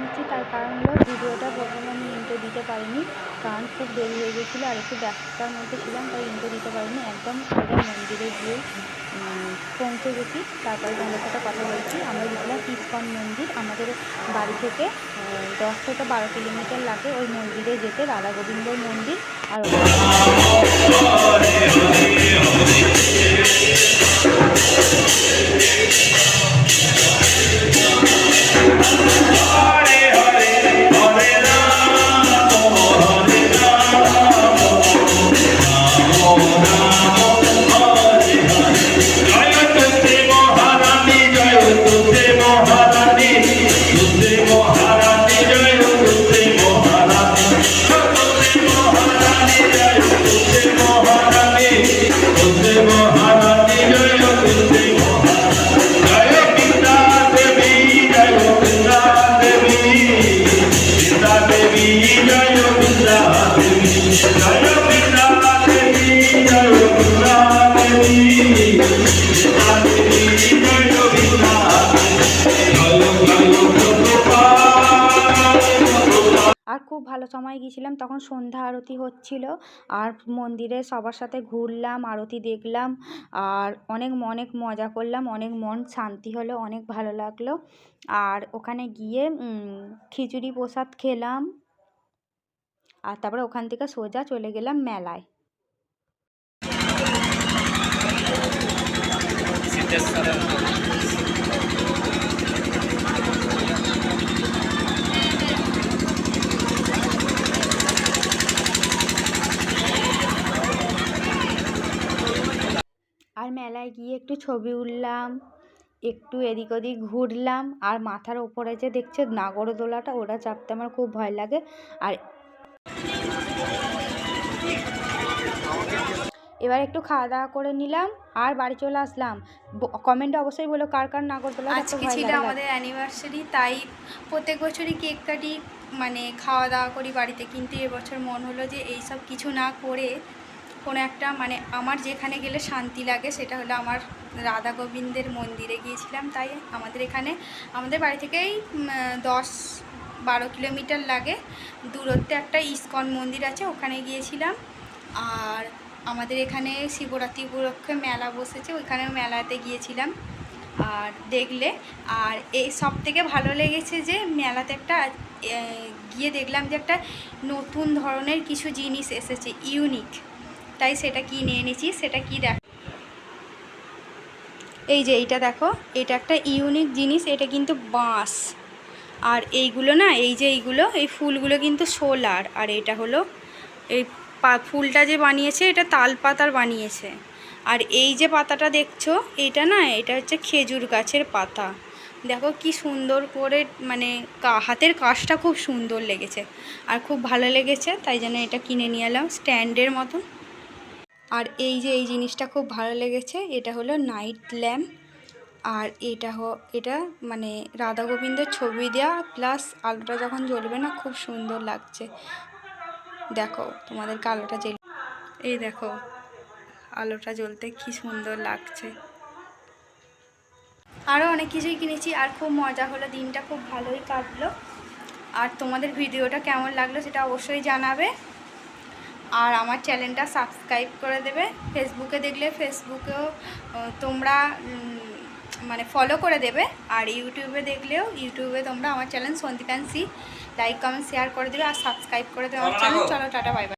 নিচ্ছি, তার কারণ হলো ভিডিওটা প্রথমে আমি ইন্ট্রো দিতে পারিনি, কারণ খুব দেরি হয়ে গেছিলো আর একটু ব্যস্ততার মধ্যে ছিলাম, তাই ইন্ট্রো দিতে পারিনি। একদম সোজা মন্দিরে গিয়ে পৌঁছে গেছি, তারপরে তোমাদের সাথে কথা বলছি। আমরা গেছিলাম ইস্কন মন্দির। আমাদের বাড়ি থেকে 10 থেকে 12 কিলোমিটার লাগে ওই মন্দিরে যেতে, রাধা গোবিন্দর মন্দির। আর খুব ভালো সময় গিয়েছিলাম, তখন সন্ধ্যা আরতি হচ্ছিল আর মন্দিরে সবার সাথে ঘুরলাম, আরতি দেখলাম আর অনেক অনেক মজা করলাম, অনেক মন শান্তি হলো, অনেক ভালো লাগলো। আর ওখানে গিয়ে খিচুড়ি প্রসাদ খেলাম আর তারপরে ওখান থেকে সোজা চলে গেলাম মেলায়। আর মেলায় গিয়ে একটু ছবি উঠলাম, একটু এদিক ওদিক ঘুরলাম। আর মাথার ওপরে যে দেখছে নাগরদোলাটা, ওটা চাপতে আমার খুব ভয় লাগে। আর এবার একটু খাওয়া দাওয়া করে নিলাম আর বাড়ি চলে আসলাম। কমেন্টে অবশ্যই বলো কার কার নাগরদোলা। আজকে ছিল আমাদের অ্যানিভার্সারি, তাই প্রত্যেক বছরই কেক কাটি, মানে খাওয়া দাওয়া করি বাড়িতে। কিন্তু এবছর মন হলো যে এইসব কিছু না করে কোনো একটা, মানে আমার যেখানে গেলে শান্তি লাগে সেটা হলো আমার রাধা গোবিন্দের মন্দিরে গিয়েছিলাম। তাই আমাদের এখানে, আমাদের বাড়ি থেকেই 10-12 কিলোমিটার লাগে দূরত্বে একটা ইস্কন মন্দির আছে, ওখানে গিয়েছিলাম। আর আমাদের এখানে শিবরাত্রি উপলক্ষে মেলা বসেছে, ওইখানেও মেলাতে গিয়েছিলাম আর দেখলে। আর এই সব থেকে ভালো লেগেছে যে মেলাতে একটা গিয়ে দেখলাম যে একটা নতুন ধরনের কিছু জিনিস এসেছে, ইউনিক, তাই সেটা কিনে এনেছি। সেটা কি দেখ, এই যে এইটা দেখো, এটা একটা ইউনিক জিনিস, এটা কিন্তু বাঁশ। আর এইগুলো না, এই যে এইগুলো, এই ফুলগুলো কিন্তু সোলার। আর এটা হলো এই ফুলটা যে বানিয়েছে এটা তাল পাতার বানিয়েছে। আর এই যে পাতাটা দেখছো, এটা না, এটা হচ্ছে খেজুর গাছের পাতা। দেখো কি সুন্দর করে, মানে হাতের কাজটা খুব সুন্দর লেগেছে আর খুব ভালো লেগেছে, তাই জন্য এটা কিনে নিয়ে এলাম স্ট্যান্ডের মতো। আর এই যে এই জিনিসটা খুব ভালো লেগেছে, এটা হলো নাইট ল্যাম্প। আর এটা মানে রাধা গোবিন্দের ছবি দেওয়া, প্লাস আলোটা যখন জ্বলবে না খুব সুন্দর লাগছে। দেখো তোমাদেরকে আলোটা জ্বল, এই দেখো আলোটা জ্বলতে কি সুন্দর লাগছে। আরও অনেক কিছুই কিনেছি আর খুব মজা হলো, দিনটা খুব ভালোই কাটলো। আর তোমাদের ভিডিওটা কেমন লাগলো সেটা অবশ্যই জানাবে। আর আমার চ্যানেলটা সাবস্ক্রাইব করে দেবে। ফেসবুকে দেখলে ফেসবুকেও তোমরা মানে ফলো করে দেবে। আর ইউটিউবে দেখলেও ইউটিউবে তোমরা আমার channel Sandipan C like comment share করে দেবে আর সাবস্ক্রাইব করে দেবে আমার চ্যানেল। চলো টাটা, বাই বাই।